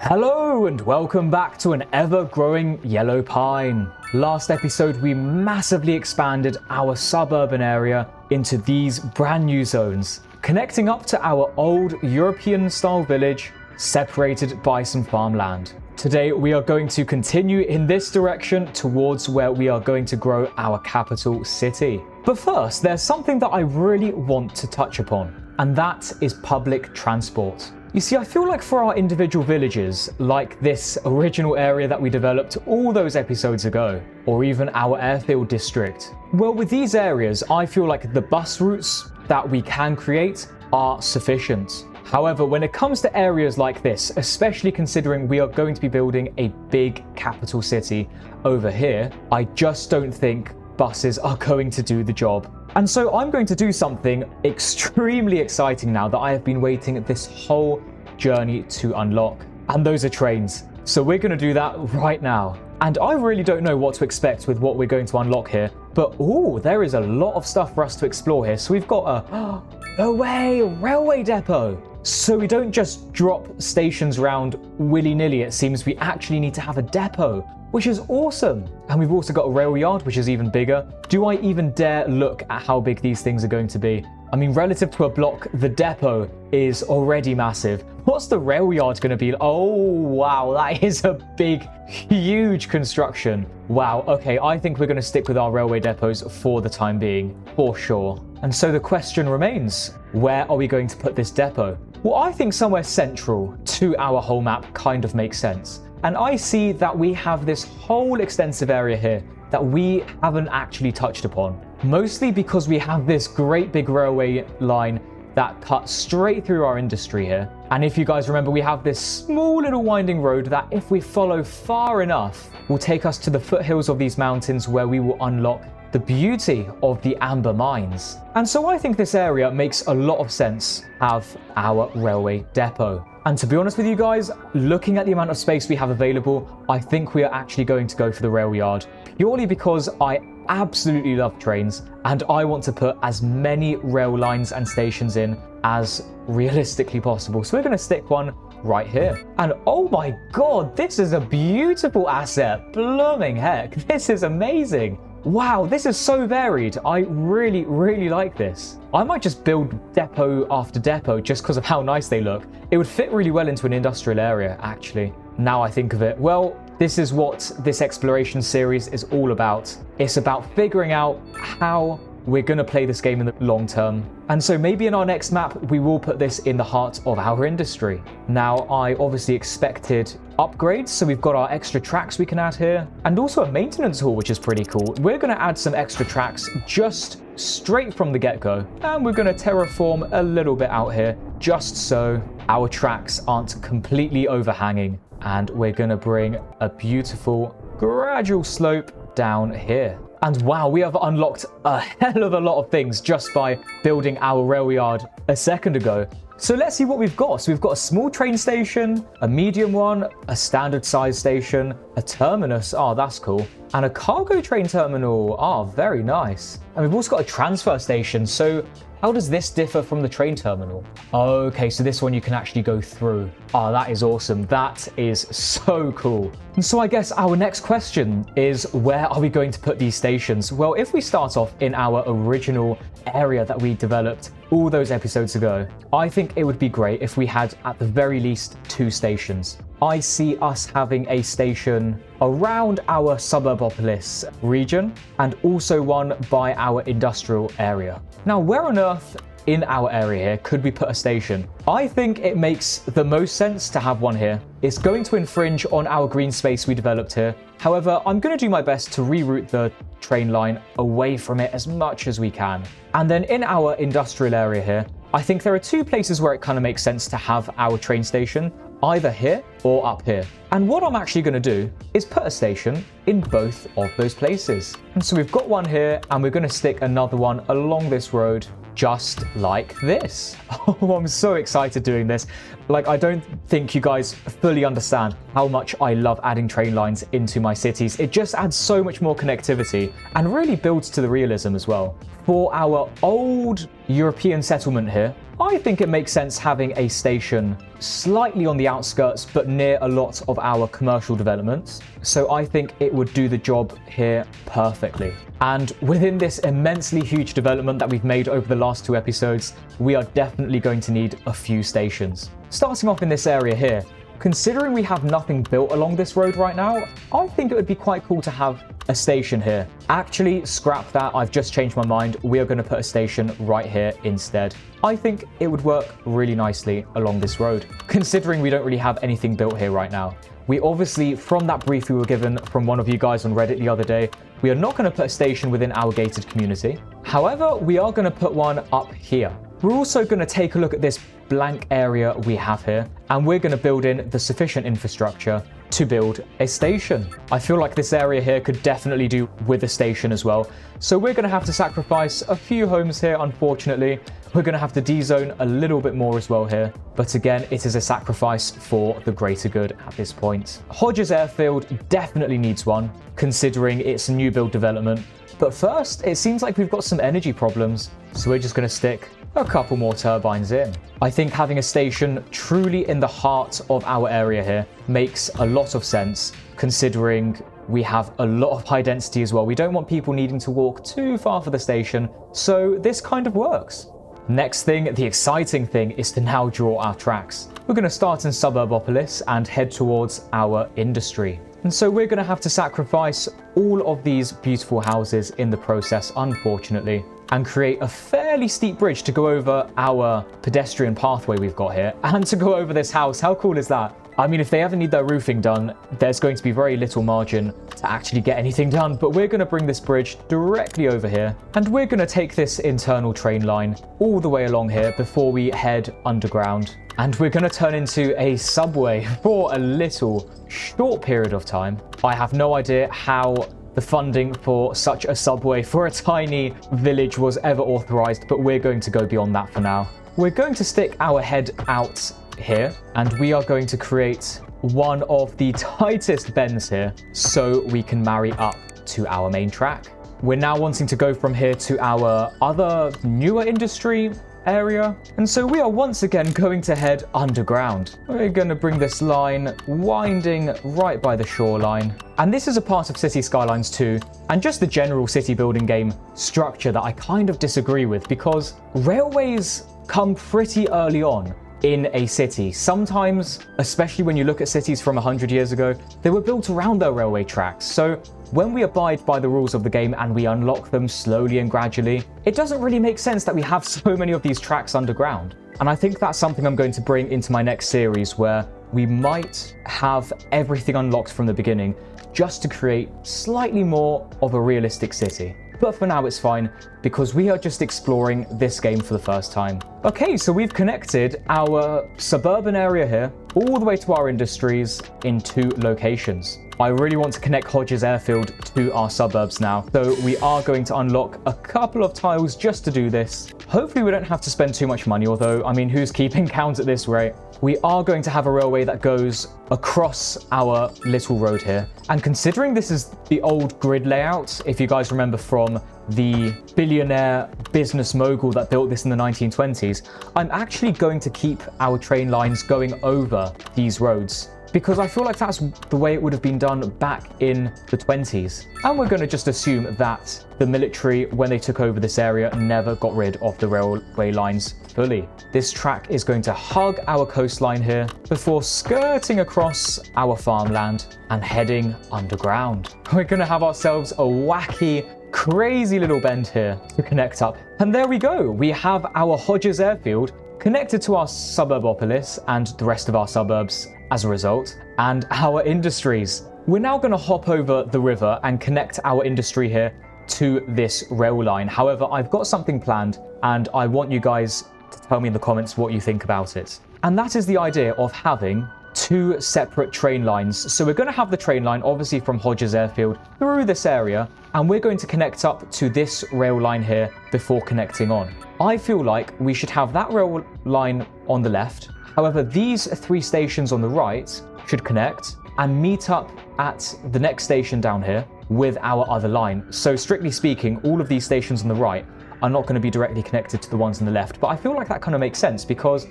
Hello and welcome back to an ever-growing yellow pine. Last episode we massively expanded our suburban area into these brand new zones, connecting up to our old European-style village separated by some farmland. Today we are going to continue in this direction towards where we are going to grow our capital city. But first, there's something that I really want to touch upon, and that is public transport. You see, I feel like for our individual villages, like this original area that we developed all those episodes ago, or even our airfield district, well, with these areas, I feel like the bus routes that we can create are sufficient. However, when it comes to areas like this, especially considering we are going to be building a big capital city over here, I just don't think buses are going to do the job. And so I'm going to do something extremely exciting now that I have been waiting this whole journey to unlock. And those are trains. So we're going to do that right now. And I really don't know what to expect with what we're going to unlock here. But there is a lot of stuff for us to explore here. So we've got a railway depot. So we don't just drop stations around willy-nilly, it seems. We actually need to have a depot, which is awesome. And we've also got a rail yard, which is even bigger. Do I even dare look at how big these things are going to be? I mean, relative to a block, the depot is already massive. What's the rail yard going to be? Oh, wow, that is a big, huge construction. Wow, okay, I think we're going to stick with our railway depots for the time being, for sure. And so the question remains, where are we going to put this depot? Well, I think somewhere central to our whole map kind of makes sense. And I see that we have this whole extensive area here that we haven't actually touched upon. Mostly because we have this great big railway line that cuts straight through our industry here. And if you guys remember, we have this small little winding road that if we follow far enough, will take us to the foothills of these mountains where we will unlock the beauty of the amber mines. And so I think this area makes a lot of sense to have our railway depot. And to be honest with you guys, looking at the amount of space we have available, I think we are actually going to go for the rail yard, purely because I absolutely love trains and I want to put as many rail lines and stations in as realistically possible. So we're going to stick one right here. And oh my god, this is a beautiful asset. Blooming heck, this is amazing. Wow, this is so varied. I really, really like this. I might just build depot after depot just because of how nice they look. It would fit really well into an industrial area, actually. Now I think of it, well, this is what this exploration series is all about. It's about figuring out how we're going to play this game in the long term. And so maybe in our next map, we will put this in the heart of our industry. Now, I obviously expected upgrades, so we've got our extra tracks we can add here, and also a maintenance hall, which is pretty cool. We're going to add some extra tracks just straight from the get-go, and we're going to terraform a little bit out here, just so our tracks aren't completely overhanging. And we're going to bring a beautiful gradual slope down here. And wow, we have unlocked a hell of a lot of things just by building our rail yard a second ago. So let's see what we've got. So we've got a small train station, a medium one, a standard size station, a terminus, oh that's cool, and a cargo train terminal, oh very nice. And we've also got a transfer station, so how does this differ from the train terminal? Okay, so this one you can actually go through. Oh, that is awesome. That is so cool. And so I guess our next question is, where are we going to put these stations? Well, if we start off in our original area that we developed all those episodes ago, I think it would be great if we had at the very least 2 stations. I see us having a station around our Suburbopolis region and also one by our industrial area. Now, where on earth in our area here could we put a station? I think it makes the most sense to have one here. It's going to infringe on our green space we developed here. However, I'm going to do my best to reroute the train line away from it as much as we can. And then in our industrial area here, I think there are 2 places where it kind of makes sense to have our train station, either here or up here. And what I'm actually going to do is put a station in both of those places. And so we've got one here and we're going to stick another one along this road just like this. Oh, I'm so excited doing this. Like, I don't think you guys fully understand how much I love adding train lines into my cities. It just adds so much more connectivity and really builds to the realism as well. For our old European settlement here, I think it makes sense having a station slightly on the outskirts but near a lot of our commercial developments. So I think it would do the job here perfectly. And within this immensely huge development that we've made over the last 2 episodes, we are definitely going to need a few stations. Starting off in this area here, considering we have nothing built along this road right now, I think it would be quite cool to have a station here. Actually, scrap that. I've just changed my mind. We are going to put a station right here instead. I think it would work really nicely along this road, considering we don't really have anything built here right now. We obviously, from that brief we were given from one of you guys on Reddit the other day, we are not going to put a station within our gated community. However, we are going to put one up here. We're also going to take a look at this blank area we have here, and we're going to build in the sufficient infrastructure to build a station. I feel like this area here could definitely do with a station as well. So we're going to have to sacrifice a few homes here, unfortunately. We're going to have to D-zone a little bit more as well here. But again, it is a sacrifice for the greater good at this point. Hodges Airfield definitely needs one, considering it's a new build development. But first, it seems like we've got some energy problems. So we're just going to stick a couple more turbines in. I think having a station truly in the heart of our area here makes a lot of sense, considering we have a lot of high density as well. We don't want people needing to walk too far for the station, so this kind of works. Next thing, the exciting thing, is to now draw our tracks. We're going to start in Suburbopolis and head towards our industry. And so we're going to have to sacrifice all of these beautiful houses in the process, unfortunately, and create a fairly steep bridge to go over our pedestrian pathway we've got here and to go over this house. How cool is that? I mean, if they ever need their roofing done, there's going to be very little margin to actually get anything done, but we're going to bring this bridge directly over here, and we're going to take this internal train line all the way along here before we head underground. And we're going to turn into a subway for a little short period of time. I have no idea how the funding for such a subway for a tiny village was ever authorized, but we're going to go beyond that for now. We're going to stick our head out here, and we are going to create one of the tightest bends here so we can marry up to our main track. We're now wanting to go from here to our other newer industry area, and so we are once again going to head underground. We're going to bring this line winding right by the shoreline, and this is a part of City Skylines 2 and just the general city building game structure that I kind of disagree with, because railways come pretty early on in a city. Sometimes, especially when you look at cities from 100 years ago, they were built around their railway tracks. So when we abide by the rules of the game and we unlock them slowly and gradually, it doesn't really make sense that we have so many of these tracks underground. And I think that's something I'm going to bring into my next series, where we might have everything unlocked from the beginning just to create slightly more of a realistic city. But for now it's fine, because we are just exploring this game for the first time. Okay, so we've connected our suburban area here all the way to our industries in 2 locations. I really want to connect Hodges Airfield to our suburbs now, so we are going to unlock a couple of tiles just to do this. Hopefully we don't have to spend too much money, although, I mean, who's keeping count at this rate? We are going to have a railway that goes across our little road here. And considering this is the old grid layout, if you guys remember from the billionaire business mogul that built this in the 1920s, I'm actually going to keep our train lines going over these roads, because I feel like that's the way it would have been done back in the 20s. And we're going to just assume that the military, when they took over this area, never got rid of the railway lines fully. This track is going to hug our coastline here before skirting across our farmland and heading underground. We're going to have ourselves a wacky, crazy little bend here to connect up. And there we go. We have our Hodges Airfield connected to our Suburbopolis and the rest of our suburbs as a result, and our industries. We're now going to hop over the river and connect our industry here to this rail line. However, I've got something planned, and I want you guys to tell me in the comments what you think about it. And that is the idea of having 2 separate train lines. So we're going to have the train line, obviously, from Hodges Airfield through this area, and we're going to connect up to this rail line here before connecting on. I feel like we should have that rail line on the left. However, these 3 stations on the right should connect and meet up at the next station down here with our other line. So strictly speaking, all of these stations on the right are not going to be directly connected to the ones on the left. But I feel like that kind of makes sense because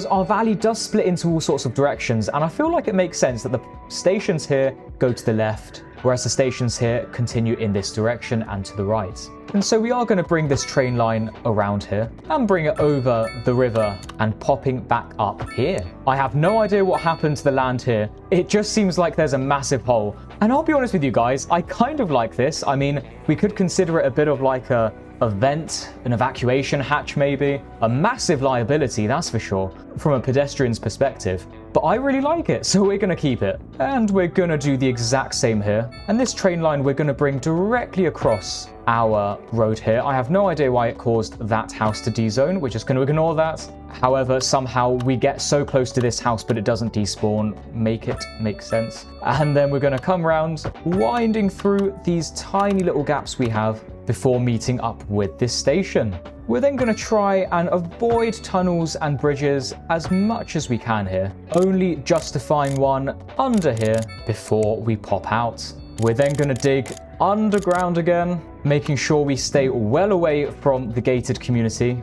our valley does split into all sorts of directions. And I feel like it makes sense that the stations here go to the left, whereas the stations here continue in this direction and to the right. And so we are going to bring this train line around here and bring it over the river and popping back up here. I have no idea what happened to the land here. It just seems like there's a massive hole. And I'll be honest with you guys, I kind of like this. I mean, we could consider it a bit of like a vent, an evacuation hatch maybe. A massive liability, that's for sure, from a pedestrian's perspective. But I really like it, so we're going to keep it. And we're going to do the exact same here. And this train line we're going to bring directly across our road here. I have no idea why it caused that house to dezone. We're just going to ignore that. However, somehow we get so close to this house, but it doesn't despawn. Make it make sense. And then we're going to come around, winding through these tiny little gaps we have before meeting up with this station. We're then going to try and avoid tunnels and bridges as much as we can here, only justifying one under here before we pop out. We're then going to dig underground again, making sure we stay well away from the gated community.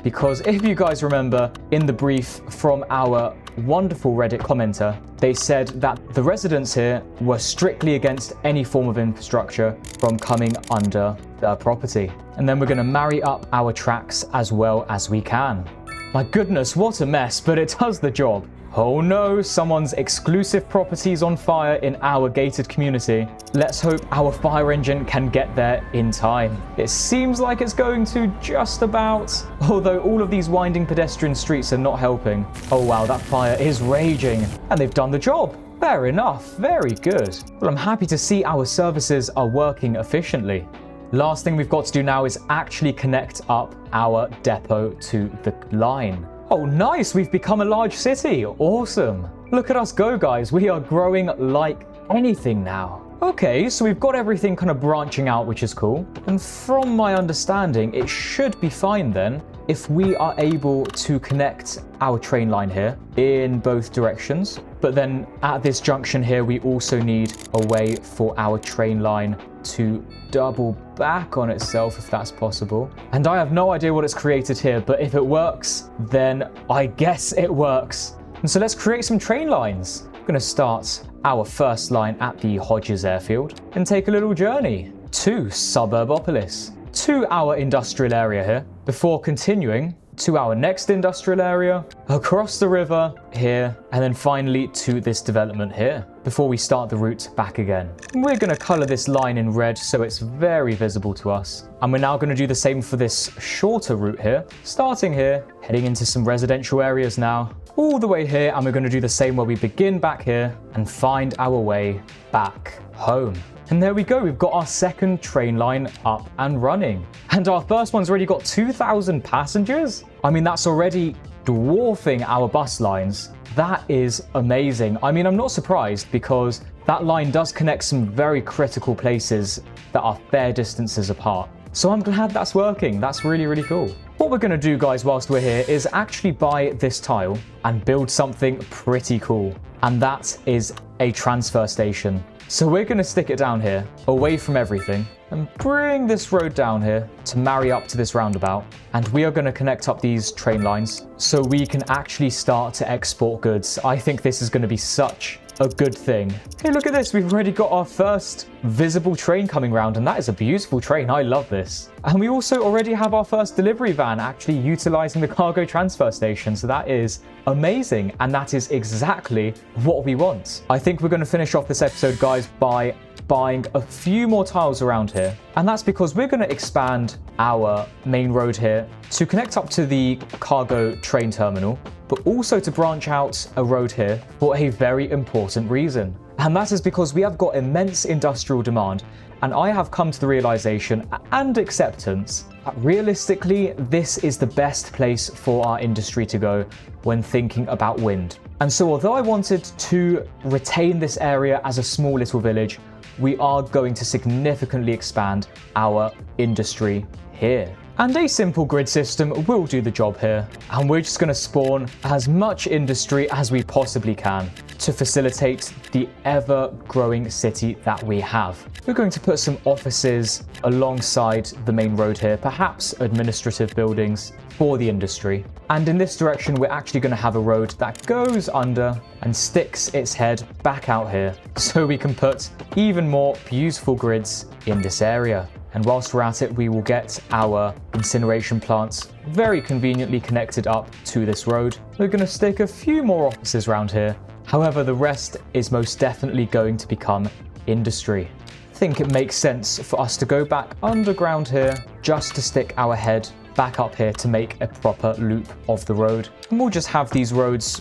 Because if you guys remember in the brief from our wonderful Reddit commenter, they said that the residents here were strictly against any form of infrastructure from coming under their property. And then we're going to marry up our tracks as well as we can. My goodness, what a mess, but it does the job. Oh no, someone's exclusive property is on fire in our gated community. Let's hope our fire engine can get there in time. It seems like it's going to just about, although all of these winding pedestrian streets are not helping. Oh wow, that fire is raging, and they've done the job. Fair enough, very good. Well, I'm happy to see our services are working efficiently. Last thing we've got to do now is actually connect up our depot to the line. Oh, nice. We've become a large city. Awesome. Look at us go, guys. We are growing like anything now. Okay, so we've got everything kind of branching out, which is cool. And from my understanding, it should be fine then if we are able to connect our train line here in both directions. But then at this junction here, we also need a way for our train line to double back on itself, if that's possible. And I have no idea what it's created here, but if it works, then I guess it works. And so let's create some train lines. I'm going to start our first line at the Hodges airfield and take a little journey to Suburbopolis, to our industrial area here, before continuing to our next industrial area, across the river here, and then finally to this development here, before we start the route back again. We're going to color this line in red so it's very visible to us. And we're now going to do the same for this shorter route here, starting here, heading into some residential areas now, all the way here, and we're going to do the same where we begin back here and find our way back home. And there we go, we've got our second train line up and running. And our first one's already got 2,000 passengers? I mean, that's already dwarfing our bus lines. That is amazing. I mean, I'm not surprised because that line does connect some very critical places that are fair distances apart. So I'm glad that's working. That's really, really cool. What we're going to do, guys, whilst we're here is actually buy this tile and build something pretty cool. And that is a transfer station. So we're going to stick it down here, away from everything, and bring this road down here to marry up to this roundabout. And we are going to connect up these train lines so we can actually start to export goods. I think this is going to be such a good thing. Hey, look at this. We've already got our first visible train coming round, and that is a beautiful train. I love this. And we also already have our first delivery van actually utilizing the cargo transfer station. So that is amazing. And that is exactly what we want. I think we're going to finish off this episode, guys, by buying a few more tiles around here. And that's because we're going to expand our main road here to connect up to the cargo train terminal, but also to branch out a road here for a very important reason. And that is because we have got immense industrial demand. And I have come to the realization and acceptance that realistically, this is the best place for our industry to go when thinking about wind. And so although I wanted to retain this area as a small little village, we are going to significantly expand our industry here. And a simple grid system will do the job here. And we're just going to spawn as much industry as we possibly can to facilitate the ever-growing city that we have. We're going to put some offices alongside the main road here, perhaps administrative buildings for the industry. And in this direction, we're actually going to have a road that goes under and sticks its head back out here, so we can put even more beautiful grids in this area. And whilst we're at it, we will get our incineration plants very conveniently connected up to this road. We're going to stick a few more offices around here. However, the rest is most definitely going to become industry. I think it makes sense for us to go back underground here just to stick our head back up here to make a proper loop of the road. And we'll just have these roads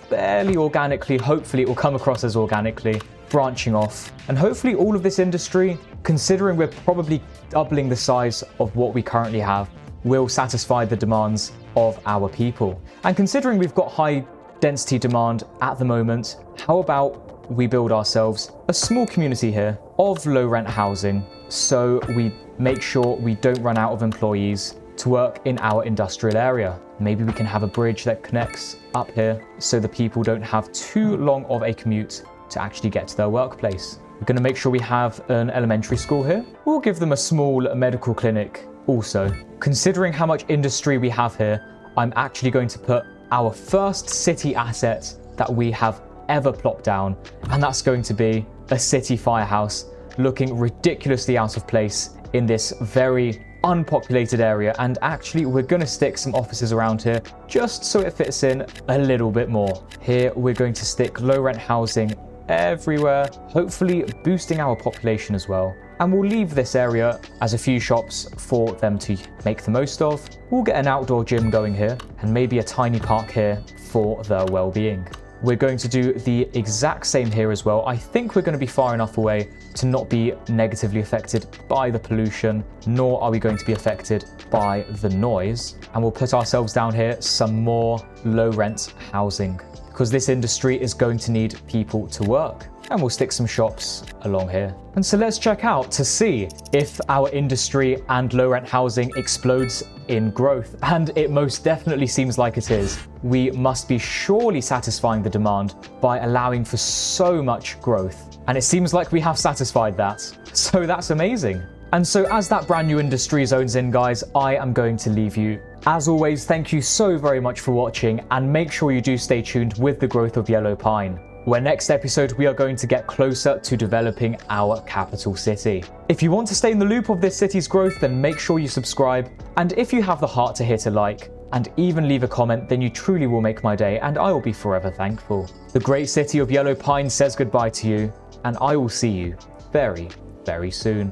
fairly organically, hopefully it will come across as organically, branching off. And hopefully all of this industry, considering we're probably doubling the size of what we currently have, will satisfy the demands of our people. And considering we've got high density demand at the moment, how about we build ourselves a small community here of low rent housing so we make sure we don't run out of employees to work in our industrial area. Maybe we can have a bridge that connects up here so the people don't have too long of a commute to actually get to their workplace. We're going to make sure we have an elementary school here. We'll give them a small medical clinic also. Considering how much industry we have here, I'm actually going to put our first city asset that we have ever plopped down, and that's going to be a city firehouse looking ridiculously out of place in this very unpopulated area. And actually we're going to stick some offices around here just so it fits in a little bit more. Here we're going to stick low rent housing everywhere, hopefully boosting our population as well. And we'll leave this area as a few shops for them to make the most of. We'll get an outdoor gym going here and maybe a tiny park here for their well-being. We're going to do the exact same here as well. I think we're going to be far enough away to not be negatively affected by the pollution, nor are we going to be affected by the noise. And we'll put ourselves down here some more low rent housing, because this industry is going to need people to work. And we'll stick some shops along here. And so let's check out to see if our industry and low rent housing explodes in growth. And it most definitely seems like it is. We must be surely satisfying the demand by allowing for so much growth. And it seems like we have satisfied that. So that's amazing. And so as that brand new industry zones in, guys, I am going to leave you. As always, thank you so very much for watching, and make sure you do stay tuned with the growth of Yellow Pine, where next episode we are going to get closer to developing our capital city. If you want to stay in the loop of this city's growth, then make sure you subscribe, and if you have the heart to hit a like and even leave a comment, then you truly will make my day, and I will be forever thankful. The great city of Yellow Pine says goodbye to you, and I will see you very, very soon.